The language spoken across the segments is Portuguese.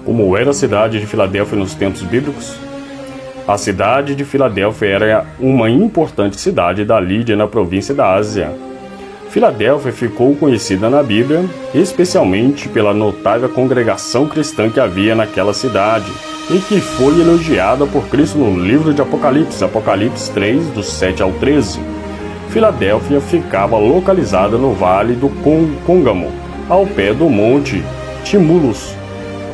Como era a cidade de Filadélfia nos tempos bíblicos? A cidade de Filadélfia era uma importante cidade da Lídia na província da Ásia. Filadélfia ficou conhecida na Bíblia, especialmente pela notável congregação cristã que havia naquela cidade e que foi elogiada por Cristo no livro de Apocalipse, Apocalipse 3, do 7 ao 13. Filadélfia ficava localizada no Vale do Côngamo, ao pé do Monte Timulus,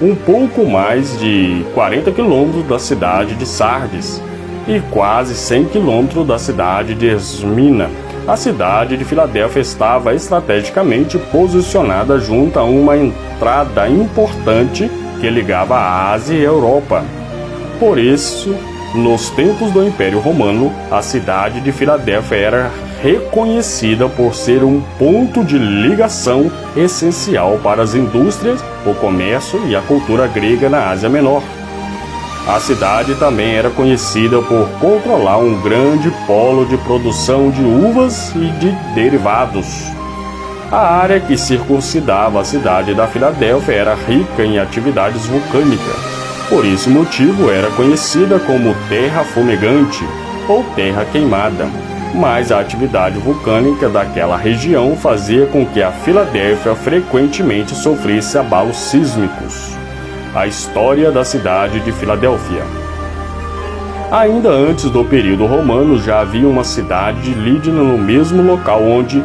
um pouco mais de 40 quilômetros da cidade de Sardes e quase 100 quilômetros da cidade de Esmina. A cidade de Filadélfia estava estrategicamente posicionada junto a uma entrada importante que ligava a Ásia e a Europa. Por isso, nos tempos do Império Romano, a cidade de Filadélfia era reconhecida por ser um ponto de ligação essencial para as indústrias, o comércio e a cultura grega na Ásia Menor. A cidade também era conhecida por controlar um grande polo de produção de uvas e de derivados. A área que circuncidava a cidade da Filadélfia era rica em atividades vulcânicas. Por esse motivo era conhecida como terra fumegante ou terra queimada. Mas a atividade vulcânica daquela região fazia com que a Filadélfia frequentemente sofresse abalos sísmicos. A história da cidade de Filadélfia. Ainda antes do período romano já havia uma cidade de Lídia no mesmo local onde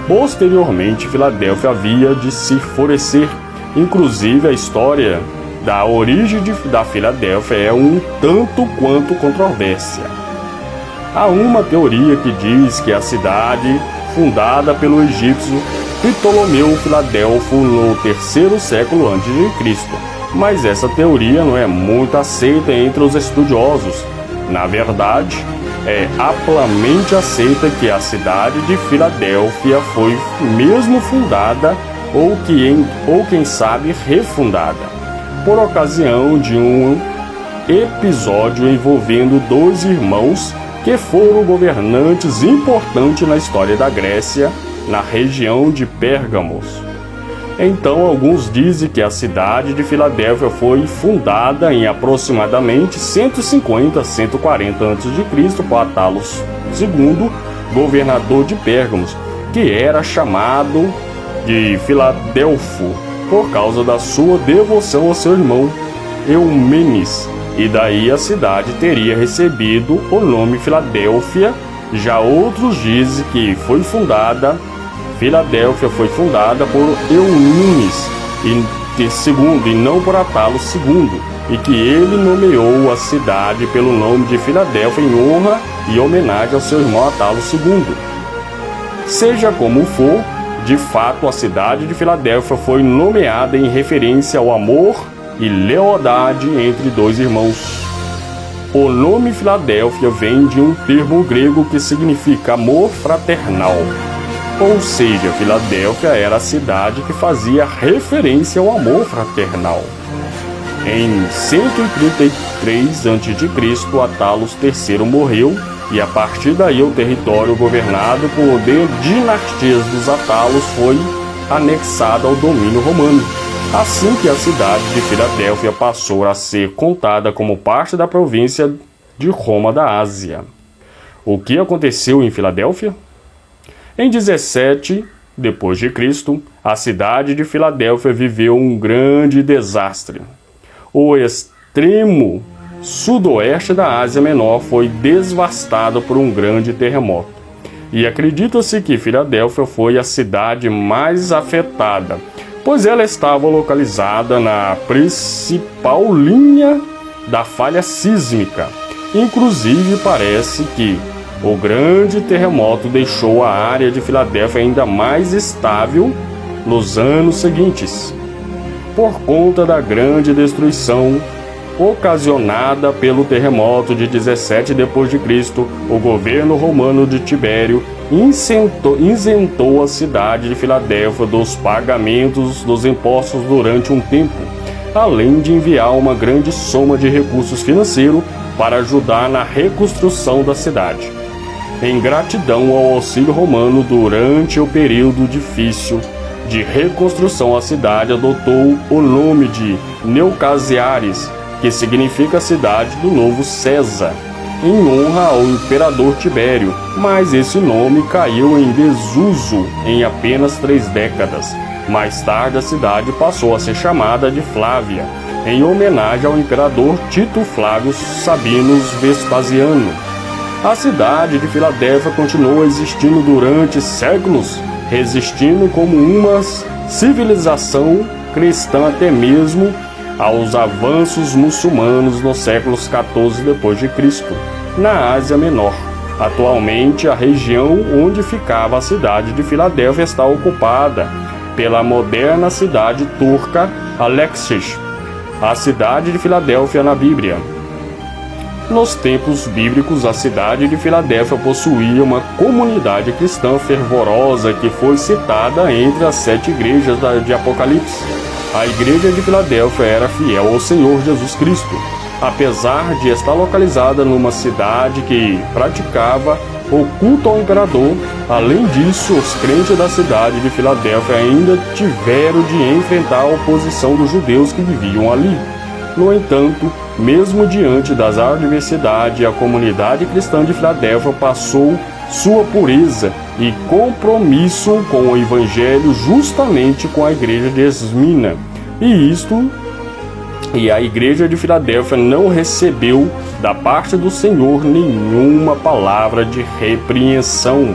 posteriormente Filadélfia havia de se florescer. Inclusive a história da origem da Filadélfia é um tanto quanto controversa. Há uma teoria que diz que a cidade, fundada pelo egípcio Ptolomeu Filadelfo no 3º século a.C., mas essa teoria não é muito aceita entre os estudiosos. Na verdade, é amplamente aceita que a cidade de Filadélfia foi mesmo fundada ou quem sabe refundada, por ocasião de um episódio envolvendo dois irmãos que foram governantes importantes na história da Grécia, na região de Pérgamos. Então, alguns dizem que a cidade de Filadélfia foi fundada em aproximadamente 150 a 140 a.C. por Atalos II, governador de Pérgamos, que era chamado de Filadelfo por causa da sua devoção ao seu irmão Eumenes. E daí a cidade teria recebido o nome Filadélfia. Já outros dizem que Filadélfia foi fundada por Eumenes II e não por Atalos II, e que ele nomeou a cidade pelo nome de Filadélfia em honra e homenagem ao seu irmão Atalos II. Seja como for, de fato a cidade de Filadélfia foi nomeada em referência ao amor e lealdade entre dois irmãos. O nome Filadélfia vem de um termo grego que significa amor fraternal. Ou seja, Filadélfia era a cidade que fazia referência ao amor fraternal. Em 133 a.C., Atalos III morreu e a partir daí o território governado por dinastias dos Atalos foi anexado ao domínio romano. Assim que a cidade de Filadélfia passou a ser contada como parte da província de Roma da Ásia. O que aconteceu em Filadélfia? Em 17 d.C., a cidade de Filadélfia viveu um grande desastre. O extremo sudoeste da Ásia Menor foi devastado por um grande terremoto. E acredita-se que Filadélfia foi a cidade mais afetada, pois ela estava localizada na principal linha da falha sísmica. Inclusive, parece que o grande terremoto deixou a área de Filadélfia ainda mais estável nos anos seguintes. Por conta da grande destruição ocasionada pelo terremoto de 17 d.C., o governo romano de Tibério isentou a cidade de Filadélfia dos pagamentos dos impostos durante um tempo, além de enviar uma grande soma de recursos financeiros para ajudar na reconstrução da cidade. Em gratidão ao auxílio romano durante o período difícil de reconstrução a cidade adotou o nome de Neucasiares, que significa cidade do novo César, em honra ao imperador Tibério, mas esse nome caiu em desuso em apenas 3 décadas. Mais tarde a cidade passou a ser chamada de Flávia, em homenagem ao imperador Tito Flávio Sabinus Vespasiano. A cidade de Filadélfia continuou existindo durante séculos, resistindo como uma civilização cristã até mesmo aos avanços muçulmanos nos séculos XIV d.C., na Ásia Menor. Atualmente, a região onde ficava a cidade de Filadélfia está ocupada pela moderna cidade turca Alexis, a cidade de Filadélfia na Bíblia. Nos tempos bíblicos, a cidade de Filadélfia possuía uma comunidade cristã fervorosa que foi citada entre as 7 igrejas de Apocalipse. A igreja de Filadélfia era fiel ao Senhor Jesus Cristo, apesar de estar localizada numa cidade que praticava o culto ao imperador. Além disso, os crentes da cidade de Filadélfia ainda tiveram de enfrentar a oposição dos judeus que viviam ali. No entanto, mesmo diante das adversidades, a comunidade cristã de Filadélfia passou sua pureza e compromisso com o evangelho justamente com a igreja de Esmina. E a igreja de Filadélfia não recebeu da parte do Senhor nenhuma palavra de repreensão.